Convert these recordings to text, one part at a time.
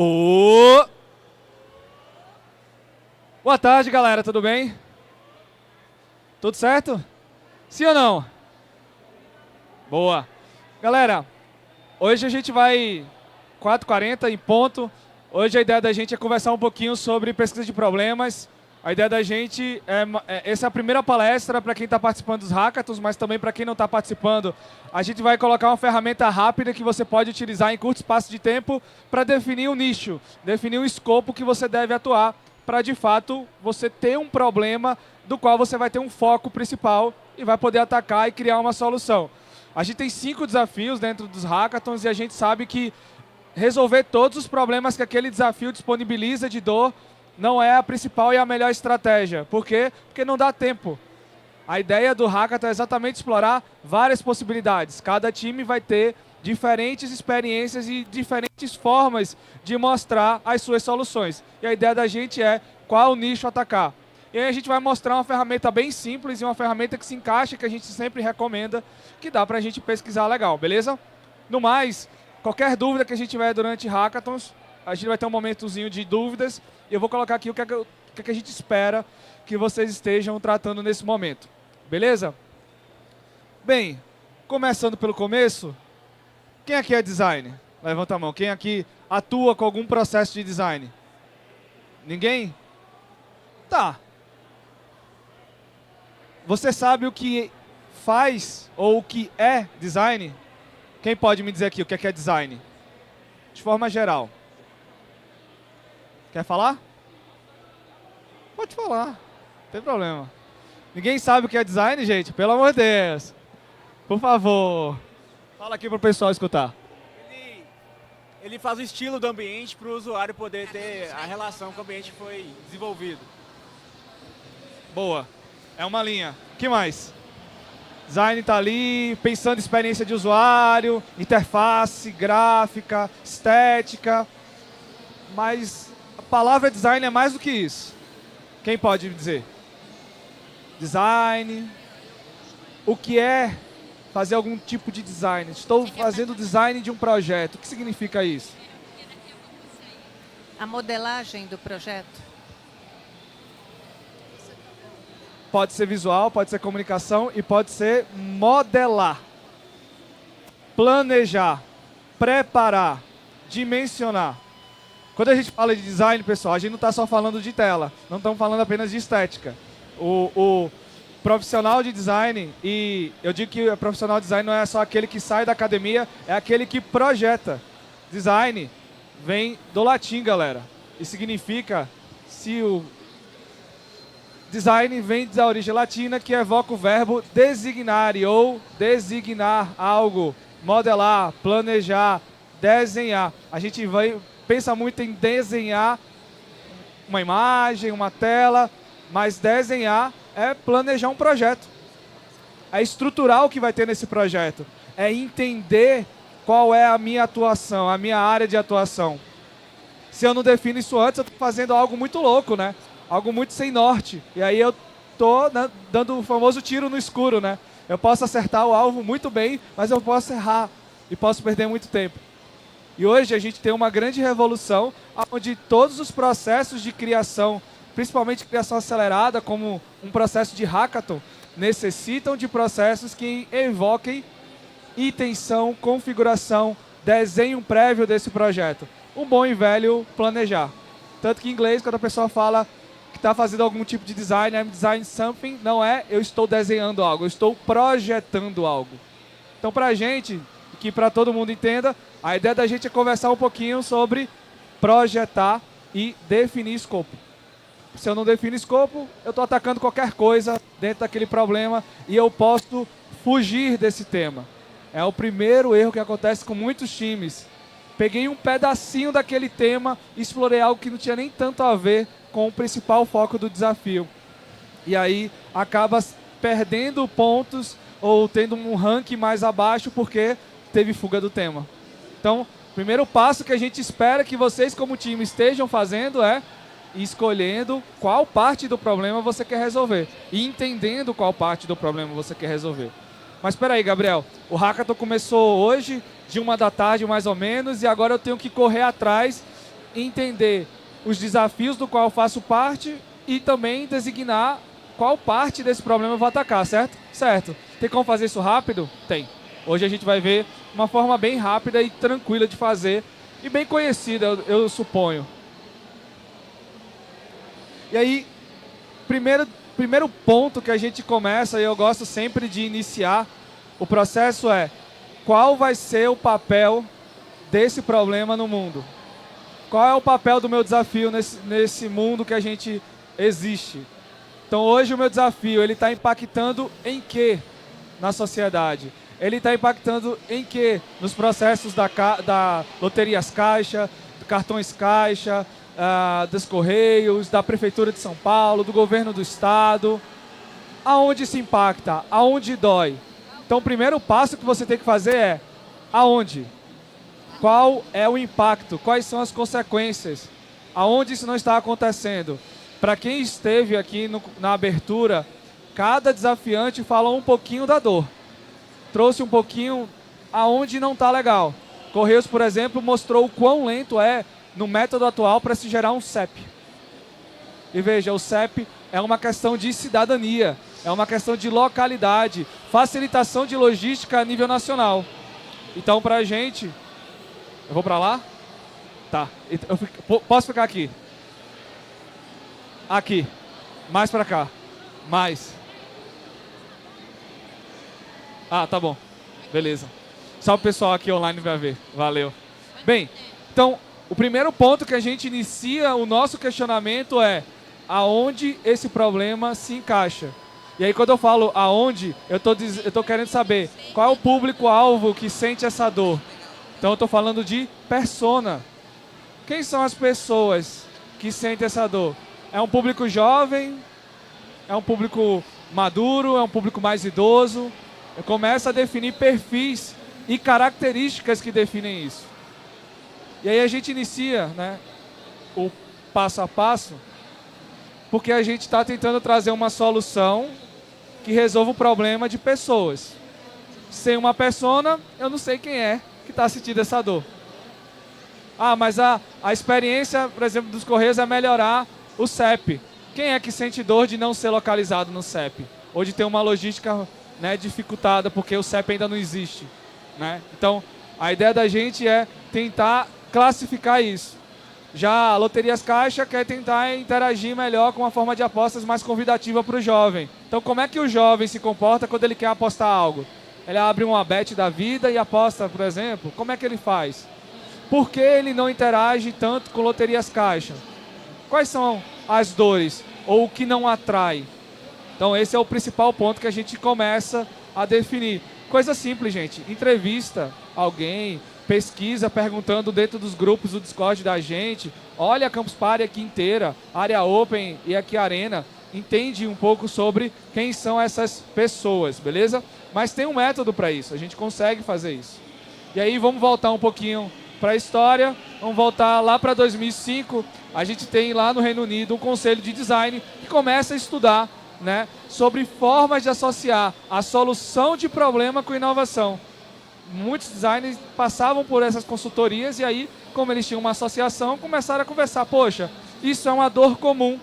Ô! Boa tarde, galera, tudo bem? Tudo certo? Sim ou não? Boa. Galera, hoje a gente vai 4h40 em ponto. Hoje a ideia da gente é conversar um pouquinho sobre pesquisa de problemas. A ideia da gente essa é a primeira palestra para quem está participando dos hackathons, mas também para quem não está participando. A gente vai colocar uma ferramenta rápida que você pode utilizar em curto espaço de tempo para definir um nicho, definir um escopo que você deve atuar para, de fato, você ter um problema do qual você vai ter um foco principal e vai poder atacar e criar uma solução. A gente tem 5 desafios dentro dos hackathons e a gente sabe que resolver todos os problemas que aquele desafio disponibiliza de dor não é a principal e a melhor estratégia. Por quê? Porque não dá tempo. A ideia do hackathon é exatamente explorar várias possibilidades. Cada time vai ter diferentes experiências e diferentes formas de mostrar as suas soluções. E a ideia da gente é qual nicho atacar. E aí a gente vai mostrar uma ferramenta bem simples e uma ferramenta que se encaixa, que a gente sempre recomenda, que dá pra gente pesquisar legal, beleza? No mais, qualquer dúvida que a gente tiver durante hackathons, a gente vai ter um momentozinho de dúvidas e eu vou colocar aqui o que é que a gente espera que vocês estejam tratando nesse momento. Beleza? Bem, começando pelo começo, quem aqui é design? Levanta a mão. Quem aqui atua com algum processo de design? Ninguém? Tá. Você sabe o que faz ou o que é design? Quem pode me dizer aqui o que é design? De forma geral. Quer falar? Pode falar, não tem problema. Ninguém sabe o que é design, gente? Pelo amor de Deus. Por favor. Fala aqui para o pessoal escutar. Ele faz o estilo do ambiente para o usuário poder ter a relação que o ambiente foi desenvolvido. Boa. É uma linha. O que mais? Design está ali pensando em experiência de usuário, interface, gráfica, estética. Mas a palavra design é mais do que isso. Quem pode me dizer? Design. O que é fazer algum tipo de design? Estou fazendo design de um projeto. O que significa isso? A modelagem do projeto. Pode ser visual, pode ser comunicação e pode ser modelar. Planejar, preparar, dimensionar. Quando a gente fala de design, pessoal, a gente não está só falando de tela, não estamos falando apenas de estética. O profissional de design, e eu digo que o profissional de design não é só aquele que sai da academia, é aquele que projeta. Design vem do latim, galera, e significa, se o design vem da origem latina, que evoca o verbo designare, ou designar algo, modelar, planejar, desenhar. A gente pensa muito em desenhar uma imagem, uma tela, mas desenhar é planejar um projeto. É estruturar o que vai ter nesse projeto. É entender qual é a minha atuação, a minha área de atuação. Se eu não defino isso antes, eu estou fazendo algo muito louco, né? Algo muito sem norte. E aí eu estou dando o famoso tiro no escuro, né? Eu posso acertar o alvo muito bem, mas eu posso errar e posso perder muito tempo. E hoje a gente tem uma grande revolução onde todos os processos de criação, principalmente criação acelerada, como um processo de hackathon, necessitam de processos que evoquem intenção, configuração, desenho prévio desse projeto. Um bom e velho planejar. Tanto que em inglês, quando a pessoa fala que está fazendo algum tipo de design, I'm designing something, não é eu estou desenhando algo, eu estou projetando algo. Então, para a gente, que para todo mundo entenda, a ideia da gente é conversar um pouquinho sobre projetar e definir escopo. Se eu não defino escopo, eu estou atacando qualquer coisa dentro daquele problema e eu posso fugir desse tema. É o primeiro erro que acontece com muitos times. Peguei um pedacinho daquele tema e explorei algo que não tinha nem tanto a ver com o principal foco do desafio. E aí acaba perdendo pontos ou tendo um ranking mais abaixo porque teve fuga do tema. Então, o primeiro passo que a gente espera que vocês como time estejam fazendo é escolhendo qual parte do problema você quer resolver e entendendo qual parte do problema você quer resolver. Mas espera aí, Gabriel, o hackathon começou hoje, de 1 da tarde mais ou menos, e agora eu tenho que correr atrás entender os desafios do qual eu faço parte e também designar qual parte desse problema eu vou atacar, certo? Certo. Tem como fazer isso rápido? Tem. Hoje a gente vai ver uma forma bem rápida e tranquila de fazer e bem conhecida, eu suponho. E aí, primeiro ponto que a gente começa, e eu gosto sempre de iniciar o processo é: qual vai ser o papel desse problema no mundo? Qual é o papel do meu desafio nesse mundo que a gente existe? Então hoje o meu desafio, ele está impactando em quê na sociedade? Ele está impactando em quê? Nos processos da Loterias Caixa, do Cartões Caixa, dos Correios, da Prefeitura de São Paulo, do Governo do Estado. Aonde se impacta? Aonde dói? Então o primeiro passo que você tem que fazer é: aonde? Qual é o impacto? Quais são as consequências? Aonde isso não está acontecendo? Para quem esteve aqui na abertura, cada desafiante falou um pouquinho da dor. Trouxe um pouquinho aonde não está legal. Correios, por exemplo, mostrou o quão lento é no método atual para se gerar um CEP. E veja, o CEP é uma questão de cidadania, é uma questão de localidade, facilitação de logística a nível nacional. Então, para a gente... Eu vou para lá? Tá. Posso ficar aqui? Aqui. Mais para cá. Mais. Ah, tá bom. Beleza. Só o pessoal aqui online vai ver. Valeu. Bem, então, o primeiro ponto que a gente inicia o nosso questionamento é: aonde esse problema se encaixa? E aí, quando eu falo aonde, eu tô querendo saber qual é o público-alvo que sente essa dor. Então eu estou falando de persona. Quem são as pessoas que sentem essa dor? É um público jovem? É um público maduro? É um público mais idoso? Eu começo a definir perfis e características que definem isso. E aí a gente inicia, né, o passo a passo, porque a gente está tentando trazer uma solução que resolva o problema de pessoas. Sem uma persona, eu não sei quem é que está sentindo essa dor. Ah, mas a experiência, por exemplo, dos Correios é melhorar o CEP. Quem é que sente dor de não ser localizado no CEP? Ou de ter uma logística, né, dificultada porque o CEP ainda não existe, né? Então, a ideia da gente é tentar classificar isso. Já a Loterias Caixa quer tentar interagir melhor com uma forma de apostas mais convidativa para o jovem. Então, como é que o jovem se comporta quando ele quer apostar algo? Ele abre uma bet da vida e aposta, por exemplo. Como é que ele faz? Por que ele não interage tanto com Loterias Caixa? Quais são as dores? Ou o que não atrai? Então esse é o principal ponto que a gente começa a definir. Coisa simples, gente. Entrevista alguém, pesquisa perguntando dentro dos grupos do Discord da gente. Olha a Campus Party aqui inteira, área Open e aqui Arena. Entende um pouco sobre quem são essas pessoas, beleza? Mas tem um método para isso, a gente consegue fazer isso. E aí vamos voltar um pouquinho para a história, vamos voltar lá para 2005. A gente tem lá no Reino Unido um conselho de design que começa a estudar, né, sobre formas de associar a solução de problema com inovação. Muitos designers passavam por essas consultorias e aí, como eles tinham uma associação, começaram a conversar. Poxa, isso é uma dor comum.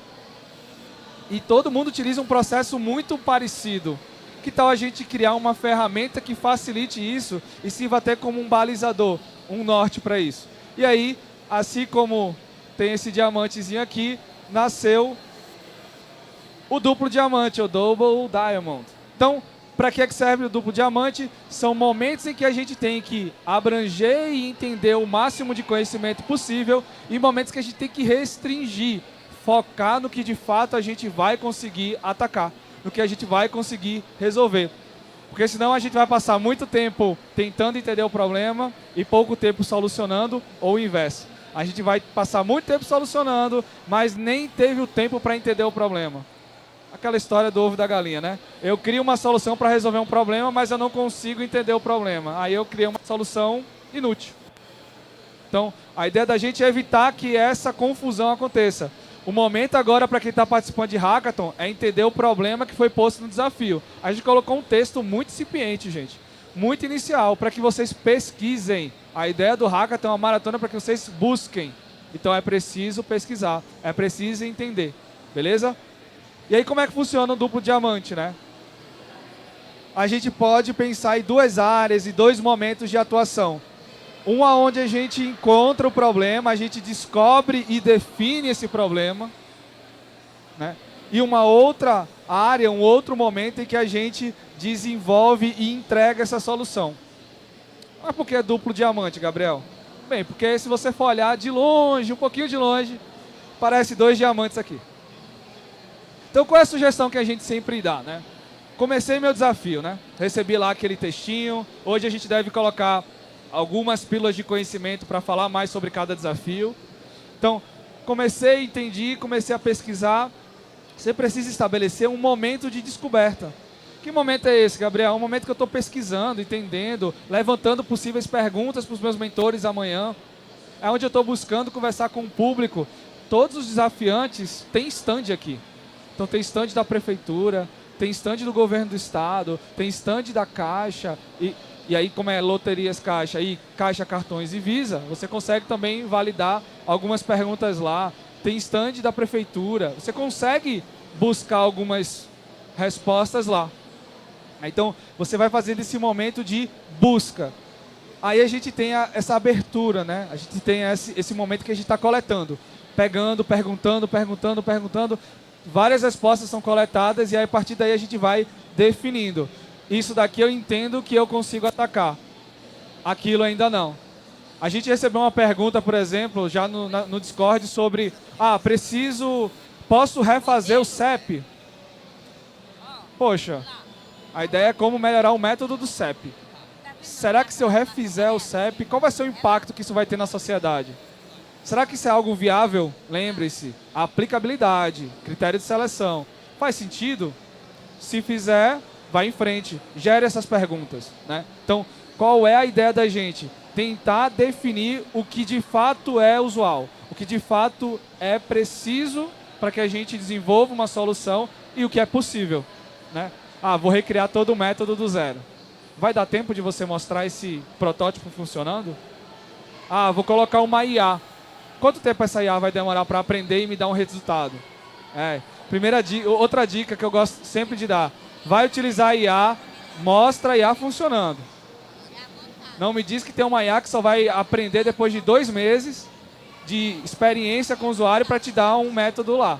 E todo mundo utiliza um processo muito parecido. Que tal a gente criar uma ferramenta que facilite isso e sirva até como um balizador, um norte para isso? E aí, assim como tem esse diamantezinho aqui, nasceu o duplo diamante, o Double Diamond. Então, para que serve o duplo diamante? São momentos em que a gente tem que abranger e entender o máximo de conhecimento possível e momentos que a gente tem que restringir, focar no que de fato a gente vai conseguir atacar, no que a gente vai conseguir resolver. Porque senão a gente vai passar muito tempo tentando entender o problema e pouco tempo solucionando, ou o inverso. A gente vai passar muito tempo solucionando, mas nem teve o tempo para entender o problema. Aquela história do ovo e da galinha, né? Eu crio uma solução para resolver um problema, mas eu não consigo entender o problema. Aí eu criei uma solução inútil. Então, a ideia da gente é evitar que essa confusão aconteça. O momento agora para quem está participando de Hackathon é entender o problema que foi posto no desafio. A gente colocou um texto muito incipiente, gente. Muito inicial, para que vocês pesquisem. A ideia do Hackathon é uma maratona para que vocês busquem. Então é preciso pesquisar, é preciso entender, beleza? E aí como é que funciona o duplo diamante, né? A gente pode pensar em duas áreas e dois momentos de atuação. Uma onde a gente encontra o problema, a gente descobre e define esse problema, né? E uma outra área, um outro momento em que a gente desenvolve e entrega essa solução. Mas por que é duplo diamante, Gabriel? Bem, porque se você for olhar de longe, um pouquinho de longe, parece dois diamantes aqui. Então qual é a sugestão que a gente sempre dá, né? Comecei meu desafio, né? Recebi lá aquele textinho. Hoje a gente deve colocar algumas pílulas de conhecimento para falar mais sobre cada desafio. Então, comecei, entendi, comecei a pesquisar. Você precisa estabelecer um momento de descoberta. Que momento é esse, Gabriel? É um momento que eu estou pesquisando, entendendo, levantando possíveis perguntas para os meus mentores amanhã. É onde eu estou buscando conversar com o público. Todos os desafiantes têm stand aqui. Então tem stand da prefeitura, tem stand do governo do estado, tem stand da Caixa, e aí como é loterias Caixa e Caixa Cartões e Visa, você consegue também validar algumas perguntas lá. Tem stand da prefeitura, você consegue buscar algumas respostas lá. Então você vai fazendo esse momento de busca. Aí a gente tem essa abertura, né? A gente tem esse momento que a gente está coletando, pegando, perguntando. Várias respostas são coletadas e aí a partir daí a gente vai definindo. Isso daqui eu entendo que eu consigo atacar. Aquilo ainda não. A gente recebeu uma pergunta, por exemplo, já no Discord sobre... posso refazer o CEP? Poxa, a ideia é como melhorar o método do CEP. Será que se eu refizer o CEP, qual vai ser o impacto que isso vai ter na sociedade? Será que isso é algo viável? Lembre-se, a aplicabilidade, critério de seleção. Faz sentido? Se fizer, vai em frente. Gere essas perguntas, né? Então, qual é a ideia da gente? Tentar definir o que de fato é usual, o que de fato é preciso para que a gente desenvolva uma solução e o que é possível, né? Vou recriar todo o método do zero. Vai dar tempo de você mostrar esse protótipo funcionando? Vou colocar uma IA. Quanto tempo essa IA vai demorar para aprender e me dar um resultado? Outra dica que eu gosto sempre de dar. Vai utilizar a IA, mostra a IA funcionando. Não me diz que tem uma IA que só vai aprender depois de 2 meses de experiência com o usuário para te dar um método lá.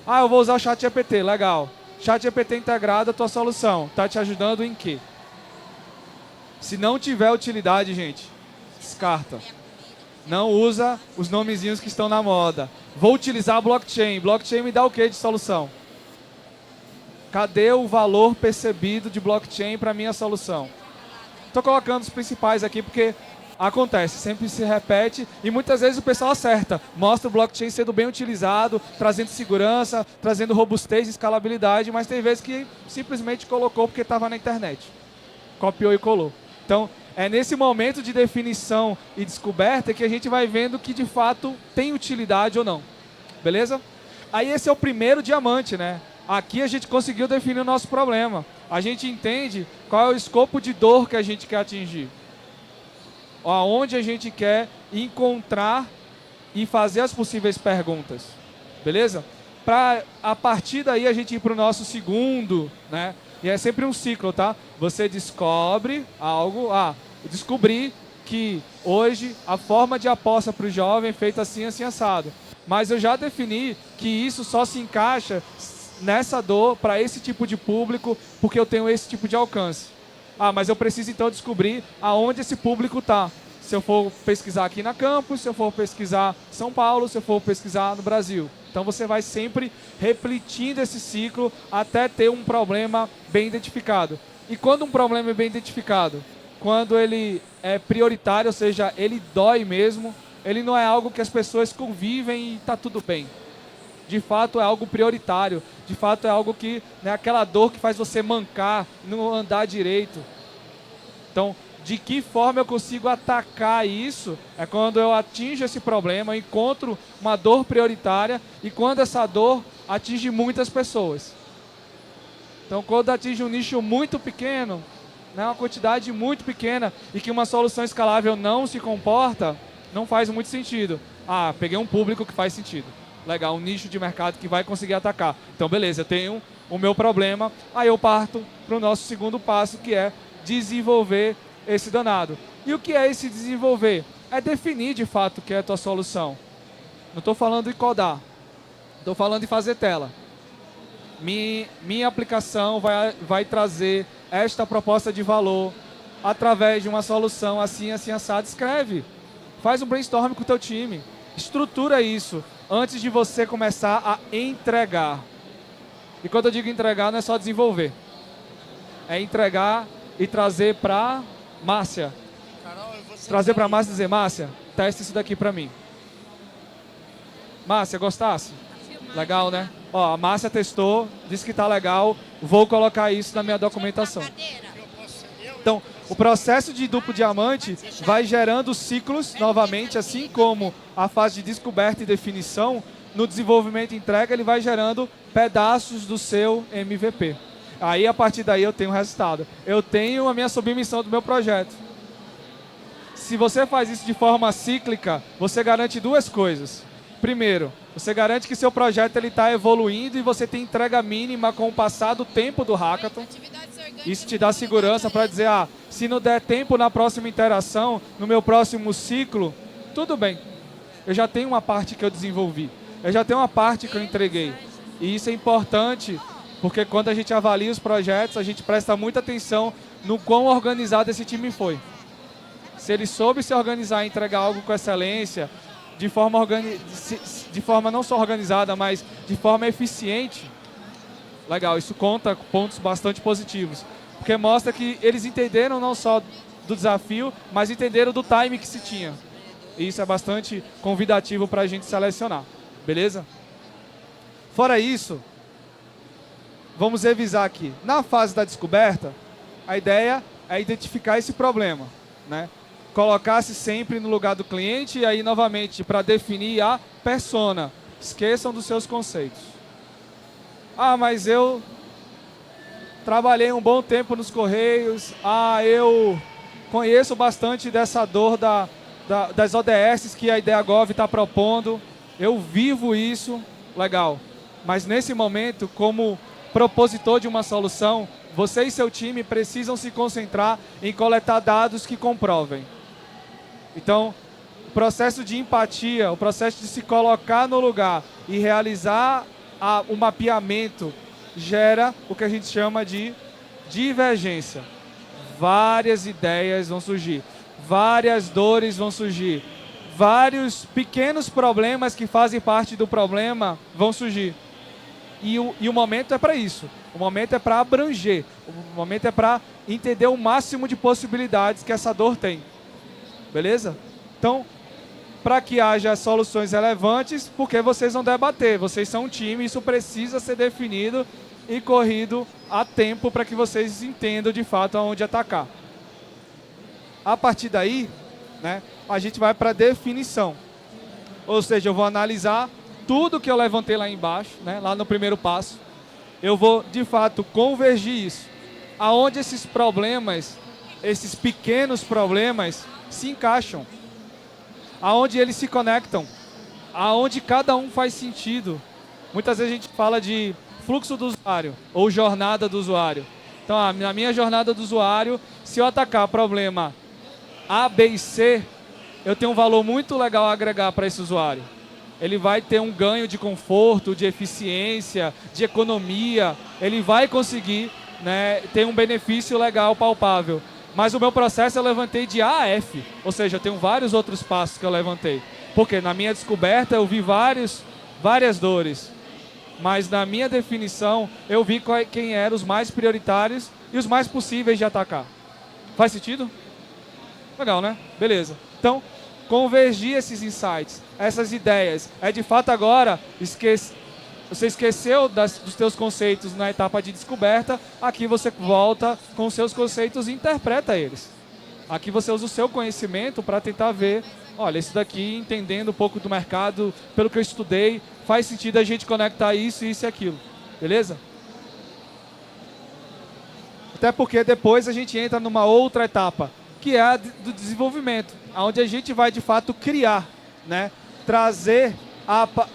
Eu vou usar o ChatGPT, legal. ChatGPT integrado à tua solução. Está te ajudando em quê? Se não tiver utilidade, gente, descarta. Não usa os nomezinhos que estão na moda. Vou utilizar a blockchain. Blockchain me dá o que de solução? Cadê o valor percebido de blockchain para a minha solução? Estou colocando os principais aqui porque acontece, sempre se repete e muitas vezes o pessoal acerta. Mostra o blockchain sendo bem utilizado, trazendo segurança, trazendo robustez e escalabilidade, mas tem vezes que simplesmente colocou porque estava na internet. Copiou e colou. Então, é nesse momento de definição e descoberta que a gente vai vendo que de fato tem utilidade ou não. Beleza? Aí esse é o primeiro diamante, né? Aqui a gente conseguiu definir o nosso problema. A gente entende qual é o escopo de dor que a gente quer atingir. Aonde a gente quer encontrar e fazer as possíveis perguntas. Beleza? Para a partir daí a gente ir para o nosso segundo, né? E é sempre um ciclo, tá? Você descobre algo. Descobri que hoje a forma de aposta para o jovem é feita assim, assim, assado. Mas eu já defini que isso só se encaixa nessa dor para esse tipo de público porque eu tenho esse tipo de alcance. Mas eu preciso então descobrir aonde esse público está. Se eu for pesquisar aqui na campus, se eu for pesquisar em São Paulo, se eu for pesquisar no Brasil. Então você vai sempre repetindo esse ciclo até ter um problema bem identificado. E quando um problema é bem identificado? Quando ele é prioritário, ou seja, ele dói mesmo, ele não é algo que as pessoas convivem e está tudo bem. De fato é algo prioritário, de fato é algo que, né, aquela dor que faz você mancar, não andar direito. Então, de que forma eu consigo atacar isso? É quando eu atinjo esse problema, eu encontro uma dor prioritária e quando essa dor atinge muitas pessoas. Então, quando atinge um nicho muito pequeno, né, uma quantidade muito pequena e que uma solução escalável não se comporta, não faz muito sentido. Ah, peguei um público que faz sentido. Legal, um nicho de mercado que vai conseguir atacar. Então, beleza, eu tenho o meu problema, aí eu parto para o nosso segundo passo, que é desenvolver esse danado. E o que é esse desenvolver? É definir de fato o que é a tua solução. Não estou falando de codar, estou falando de fazer tela. Minha aplicação vai trazer esta proposta de valor através de uma solução assim, assim, assado. Escreve, faz um brainstorm com o teu time, estrutura isso antes de você começar a entregar. E quando eu digo entregar, não é só desenvolver. É entregar e trazer para Márcia. Trazer para Márcia e dizer, Márcia, testa isso daqui para mim. Márcia, gostasse? Legal, né? Ó, a Márcia testou, disse que tá legal, vou colocar isso na minha documentação. Então, o processo de duplo diamante vai gerando ciclos novamente, assim como a fase de descoberta e definição, no desenvolvimento e entrega, ele vai gerando pedaços do seu MVP. Aí, a partir daí, eu tenho o resultado. Eu tenho a minha submissão do meu projeto. Se você faz isso de forma cíclica, você garante duas coisas. Primeiro, você garante que seu projeto está evoluindo e você tem entrega mínima com o passar do tempo do hackathon. Isso te dá segurança para dizer, se não der tempo na próxima interação, no meu próximo ciclo, tudo bem. Eu já tenho uma parte que eu desenvolvi. Eu já tenho uma parte que eu entreguei. E isso é importante, porque quando a gente avalia os projetos, a gente presta muita atenção no quão organizado esse time foi. Se ele soube se organizar e entregar algo com excelência, de forma não só organizada, mas de forma eficiente, legal, isso conta pontos bastante positivos. Porque mostra que eles entenderam não só do desafio, mas entenderam do time que se tinha. E isso é bastante convidativo para a gente selecionar. Beleza? Fora isso, vamos revisar aqui. Na fase da descoberta, a ideia é identificar esse problema, né? Colocar-se sempre no lugar do cliente e aí, novamente, para definir a persona. Esqueçam dos seus conceitos. Mas eu trabalhei um bom tempo nos Correios. Eu conheço bastante dessa dor das ODS que a IdeaGov está propondo. Eu vivo isso. Legal. Mas nesse momento, como propositor de uma solução, você e seu time precisam se concentrar em coletar dados que comprovem. Então, o processo de empatia, o processo de se colocar no lugar e realizar o mapeamento gera o que a gente chama de divergência. Várias ideias vão surgir, várias dores vão surgir, vários pequenos problemas que fazem parte do problema vão surgir. E o momento é para isso. O momento é para abranger. O momento é para entender o máximo de possibilidades que essa dor tem. Beleza? Então, para que haja soluções relevantes, porque vocês vão debater, vocês são um time, isso precisa ser definido e corrido a tempo para que vocês entendam de fato aonde atacar. A partir daí, né, a gente vai para a definição. Ou seja, eu vou analisar tudo que eu levantei lá embaixo, né, lá no primeiro passo. Eu vou, de fato, convergir isso. Aonde esses problemas, esses pequenos problemas, se encaixam, aonde eles se conectam, aonde cada um faz sentido. Muitas vezes a gente fala de fluxo do usuário ou jornada do usuário. Então, na minha jornada do usuário, se eu atacar problema A, B e C, eu tenho um valor muito legal a agregar para esse usuário. Ele vai ter um ganho de conforto, de eficiência, de economia. Ele vai conseguir, né, ter um benefício legal, palpável. Mas o meu processo eu levantei de A a F. Ou seja, eu tenho vários outros passos que eu levantei. Porque na minha descoberta eu vi várias dores. Mas na minha definição eu vi quem eram os mais prioritários e os mais possíveis de atacar. Faz sentido? Legal, né? Beleza. Então, convergir esses insights, essas ideias. É de fato agora, você esqueceu dos seus conceitos na etapa de descoberta, aqui você volta com os seus conceitos e interpreta eles. Aqui você usa o seu conhecimento para tentar ver, olha, isso daqui, entendendo um pouco do mercado, pelo que eu estudei, faz sentido a gente conectar isso, isso e aquilo. Beleza? Até porque depois a gente entra numa outra etapa, que é a do desenvolvimento, onde a gente vai de fato criar, né? Trazer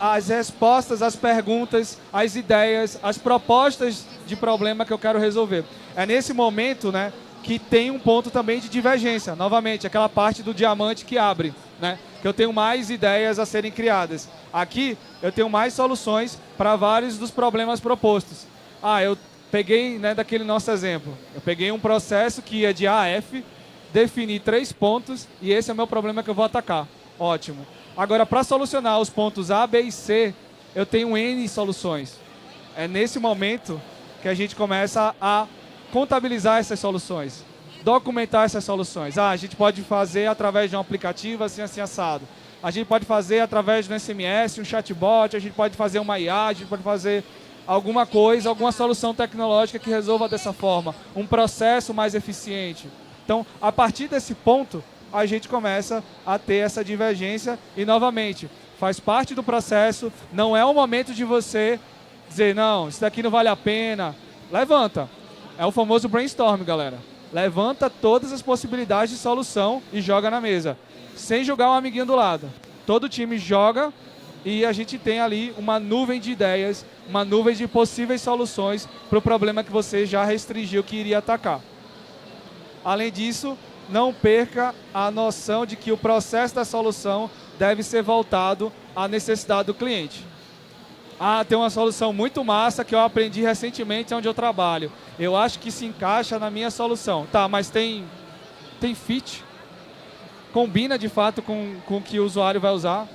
as respostas, as perguntas, as ideias, as propostas de problema que eu quero resolver. É nesse momento, né, que tem um ponto também de divergência. Novamente, aquela parte do diamante que abre, né? Que eu tenho mais ideias a serem criadas. Aqui, eu tenho mais soluções para vários dos problemas propostos. Eu peguei, né, daquele nosso exemplo. Eu peguei um processo que ia de A a F, defini 3 pontos e esse é o meu problema que eu vou atacar. Ótimo. Agora, para solucionar os pontos A, B e C, eu tenho N soluções. É nesse momento que a gente começa a contabilizar essas soluções, documentar essas soluções. A gente pode fazer através de um aplicativo assim, assim, assado. A gente pode fazer através do SMS, um chatbot, a gente pode fazer uma IA, a gente pode fazer alguma coisa, alguma solução tecnológica que resolva dessa forma, um processo mais eficiente. Então, a partir desse ponto, a gente começa a ter essa divergência e, novamente, faz parte do processo, não é o momento de você dizer, não, isso daqui não vale a pena. Levanta. É o famoso brainstorm, galera. Levanta todas as possibilidades de solução e joga na mesa, sem jogar um amiguinho do lado. Todo time joga e a gente tem ali uma nuvem de ideias, uma nuvem de possíveis soluções para o problema que você já restringiu que iria atacar. Além disso, não perca a noção de que o processo da solução deve ser voltado à necessidade do cliente. Tem uma solução muito massa que eu aprendi recentemente onde eu trabalho. Eu acho que se encaixa na minha solução. Tá, mas tem fit? Combina de fato com o que o usuário vai usar?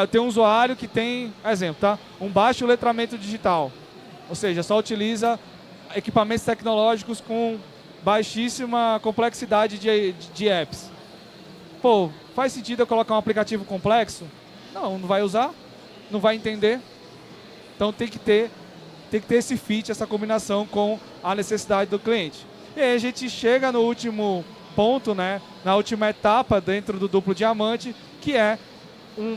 Eu tenho um usuário que tem, exemplo, tá? Um baixo letramento digital. Ou seja, só utiliza equipamentos tecnológicos com baixíssima complexidade de apps. Pô, faz sentido eu colocar um aplicativo complexo? Não vai usar, não vai entender. Então tem que ter esse fit, essa combinação com a necessidade do cliente. E aí a gente chega no último ponto, né, na última etapa dentro do duplo diamante, que é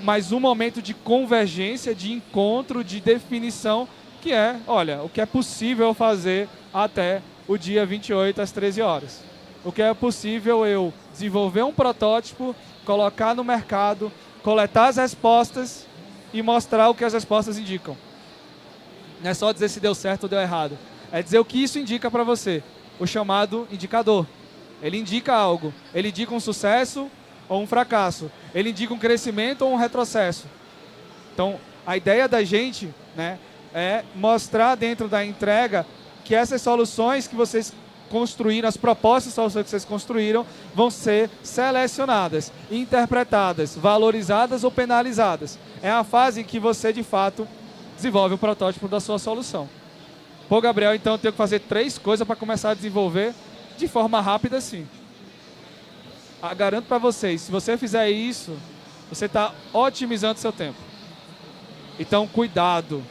mais um momento de convergência, de encontro, de definição, que é, olha, o que é possível fazer até o dia 28 às 13 horas. O que é possível eu desenvolver um protótipo, colocar no mercado, coletar as respostas e mostrar o que as respostas indicam. Não é só dizer se deu certo ou deu errado. É dizer o que isso indica para você. O chamado indicador. Ele indica algo. Ele indica um sucesso ou um fracasso. Ele indica um crescimento ou um retrocesso. Então, a ideia da gente, né, é mostrar dentro da entrega que essas soluções que vocês construíram, as propostas de soluções que vocês construíram, vão ser selecionadas, interpretadas, valorizadas ou penalizadas. É a fase em que você, de fato, desenvolve o protótipo da sua solução. Pô, Gabriel, então eu tenho que fazer 3 coisas para começar a desenvolver de forma rápida, sim. Garanto para vocês, se você fizer isso, você está otimizando seu tempo. Então, cuidado.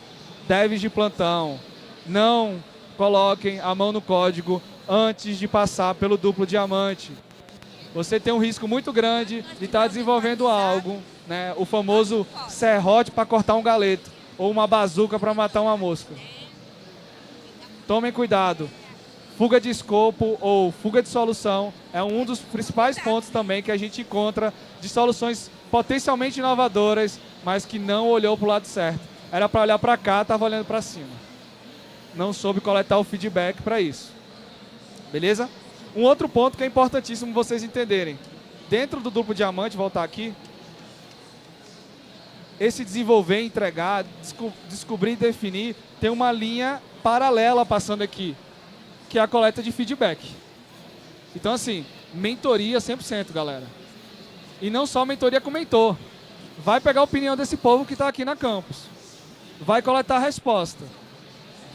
Devs de plantão, não coloquem a mão no código antes de passar pelo duplo diamante. Você tem um risco muito grande de estar desenvolvendo algo, né? O famoso serrote para cortar um galeto ou uma bazuca para matar uma mosca. Tomem cuidado. Fuga de escopo ou fuga de solução é um dos principais pontos também que a gente encontra de soluções potencialmente inovadoras, mas que não olhou para o lado certo. Era para olhar para cá, estava olhando para cima. Não soube coletar o feedback para isso. Beleza? Um outro ponto que é importantíssimo vocês entenderem. Dentro do duplo diamante, voltar aqui, esse desenvolver, entregar, descobrir e definir, tem uma linha paralela passando aqui, que é a coleta de feedback. Então, assim, mentoria 100%, galera. E não só mentoria com mentor. Vai pegar a opinião desse povo que está aqui na campus. Vai coletar a resposta.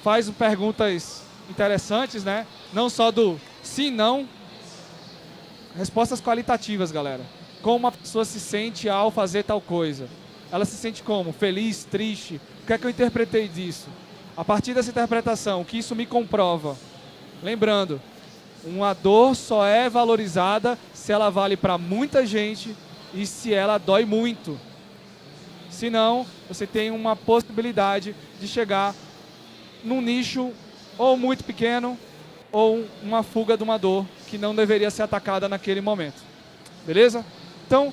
Faz perguntas interessantes, né? Não só do sim, não. Respostas qualitativas, galera. Como uma pessoa se sente ao fazer tal coisa? Ela se sente como? Feliz, triste? O que é que eu interpretei disso? A partir dessa interpretação, o que isso me comprova? Lembrando, uma dor só é valorizada se ela vale para muita gente e se ela dói muito. Senão, você tem uma possibilidade de chegar num nicho ou muito pequeno ou uma fuga de uma dor que não deveria ser atacada naquele momento. Beleza? Então,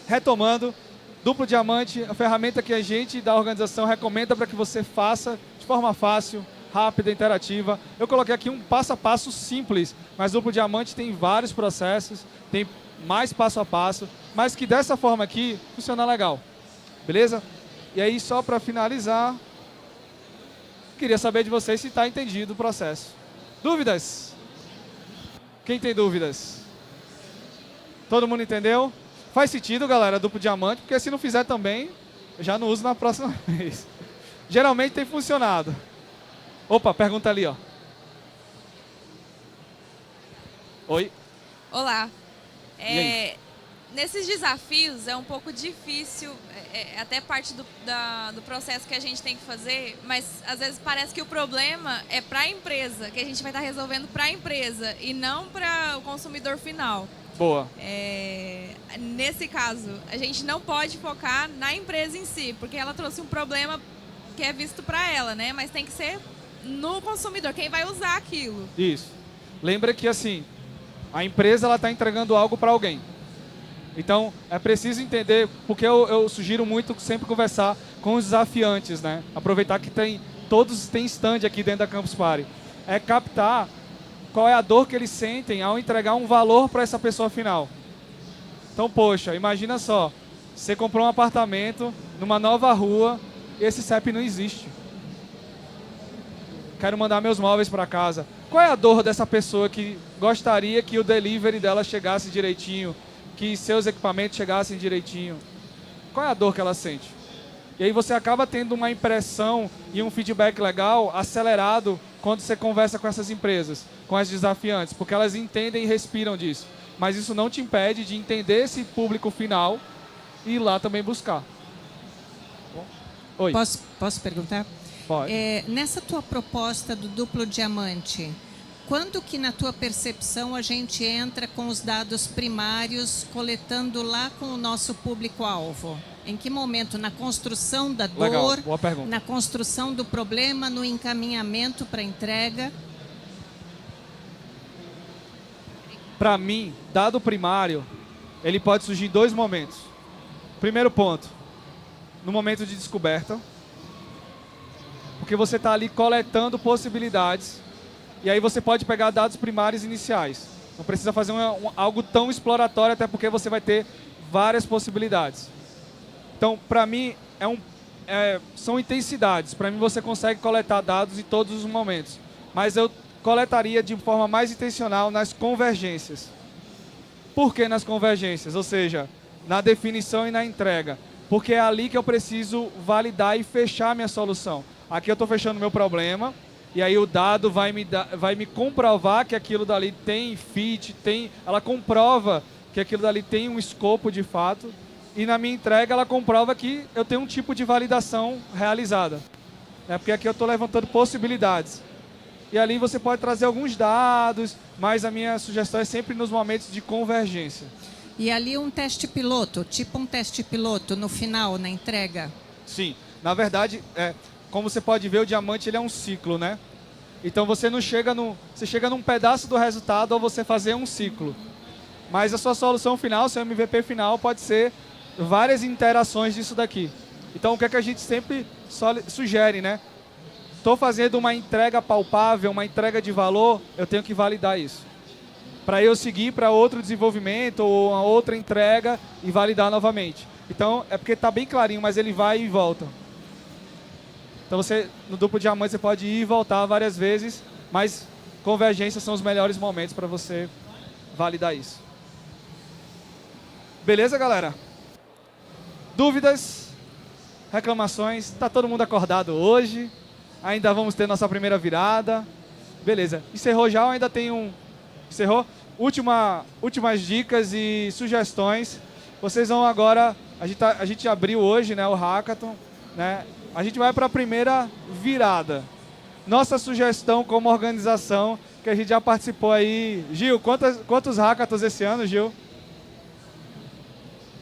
retomando, duplo diamante, a ferramenta que a gente da organização recomenda para que você faça de forma fácil, rápida, interativa. Eu coloquei aqui um passo a passo simples, mas duplo diamante tem vários processos, tem mais passo a passo, mas que dessa forma aqui funciona legal. Beleza? E aí, só para finalizar, queria saber de vocês se está entendido o processo. Dúvidas? Quem tem dúvidas? Todo mundo entendeu? Faz sentido, galera, duplo diamante, porque se não fizer também, eu já não uso na próxima vez. Geralmente tem funcionado. Opa, pergunta ali, ó. Oi? Olá. E aí? Nesses desafios é um pouco difícil, até parte do processo que a gente tem que fazer, mas às vezes parece que o problema é para a empresa, que a gente vai estar resolvendo para a empresa e não para o consumidor final. Boa. Nesse caso, a gente não pode focar na empresa em si, porque ela trouxe um problema que é visto para ela, né? Mas tem que ser no consumidor, quem vai usar aquilo. Isso. Lembra que assim, a empresa está entregando algo para alguém. Então, é preciso entender, porque eu sugiro muito sempre conversar com os desafiantes, né? Aproveitar que todos têm stand aqui dentro da Campus Party. É captar qual é a dor que eles sentem ao entregar um valor para essa pessoa final. Então, poxa, imagina só, você comprou um apartamento numa nova rua e esse CEP não existe. Quero mandar meus móveis para casa. Qual é a dor dessa pessoa que gostaria que o delivery dela chegasse direitinho, que seus equipamentos chegassem direitinho? Qual é a dor que ela sente? E aí você acaba tendo uma impressão e um feedback legal acelerado quando você conversa com essas empresas, com as desafiantes, porque elas entendem e respiram disso. Mas isso não te impede de entender esse público final e ir lá também buscar. Oi. Posso perguntar? Pode. Nessa tua proposta do duplo diamante, quando que na tua percepção a gente entra com os dados primários, coletando lá com o nosso público-alvo? Em que momento? Na construção da dor, Legal, boa pergunta. na construção do problema, no encaminhamento para entrega? Para mim, dado primário, ele pode surgir em dois momentos. Primeiro ponto, no momento de descoberta, porque você está ali coletando possibilidades, e aí você pode pegar dados primários iniciais. Não precisa fazer algo tão exploratório, até porque você vai ter várias possibilidades. Então, para mim, são intensidades. Para mim, você consegue coletar dados em todos os momentos. Mas eu coletaria de forma mais intencional nas convergências. Por que nas convergências? Ou seja, na definição e na entrega. Porque é ali que eu preciso validar e fechar minha solução. Aqui eu estou fechando meu problema, e aí o dado vai me comprovar que aquilo dali tem fit, ela comprova que aquilo dali tem um escopo de fato, e na minha entrega ela comprova que eu tenho um tipo de validação realizada. Porque aqui eu estou levantando possibilidades. E ali você pode trazer alguns dados, mas a minha sugestão é sempre nos momentos de convergência. E ali um teste piloto, tipo um teste piloto no final, na entrega? Sim. Na verdade, como você pode ver, o diamante ele é um ciclo, né? Então você não chega você chega num pedaço do resultado ao você fazer um ciclo. Mas a sua solução final, seu MVP final, pode ser várias interações disso daqui. Então o que é que a gente sempre sugere, né? Estou fazendo uma entrega palpável, uma entrega de valor, eu tenho que validar isso. Para eu seguir para outro desenvolvimento ou uma outra entrega e validar novamente. Então é porque está bem clarinho, mas ele vai e volta. Então você, no duplo diamante, você pode ir e voltar várias vezes, mas convergências são os melhores momentos para você validar isso. Beleza, galera? Dúvidas? Reclamações? Está todo mundo acordado hoje? Ainda vamos ter nossa primeira virada? Beleza. Encerrou já ou ainda tem um... Encerrou? Últimas dicas e sugestões. Vocês vão agora... A gente abriu hoje, né, o Hackathon, né? A gente vai para a primeira virada. Nossa sugestão como organização, que a gente já participou aí... Gil, quantos hackathons esse ano, Gil?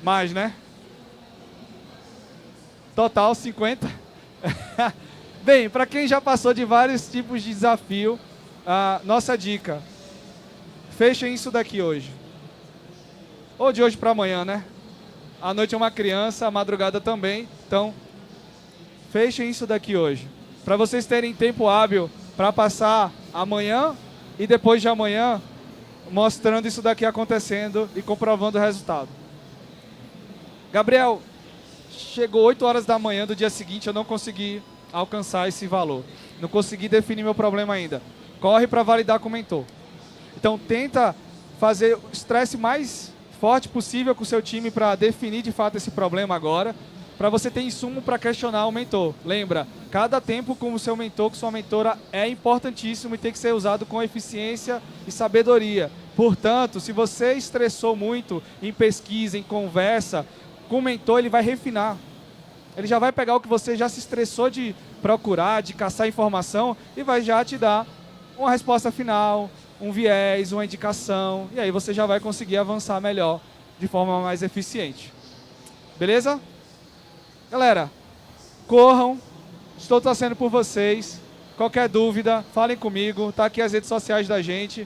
Mais, né? Total 50. Bem, para quem já passou de vários tipos de desafio, a nossa dica. Fechem isso daqui hoje. Ou de hoje para amanhã, né? A noite é uma criança, a madrugada também. Então, fechem isso daqui hoje. Para vocês terem tempo hábil para passar amanhã e depois de amanhã mostrando isso daqui acontecendo e comprovando o resultado. Gabriel, chegou 8 horas da manhã do dia seguinte, eu não consegui alcançar esse valor. Não consegui definir meu problema ainda. Corre para validar com o mentor. Então tenta fazer o estresse mais forte possível com o seu time para definir de fato esse problema agora, para você ter insumo para questionar o mentor. Lembra, cada tempo com o seu mentor, com sua mentora é importantíssimo e tem que ser usado com eficiência e sabedoria. Portanto, se você estressou muito em pesquisa, em conversa, com o mentor ele vai refinar. Ele já vai pegar o que você já se estressou de procurar, de caçar informação e vai já te dar uma resposta final, um viés, uma indicação, e aí você já vai conseguir avançar melhor, de forma mais eficiente. Beleza? Galera, corram, estou torcendo por vocês. Qualquer dúvida, falem comigo, tá aqui as redes sociais da gente.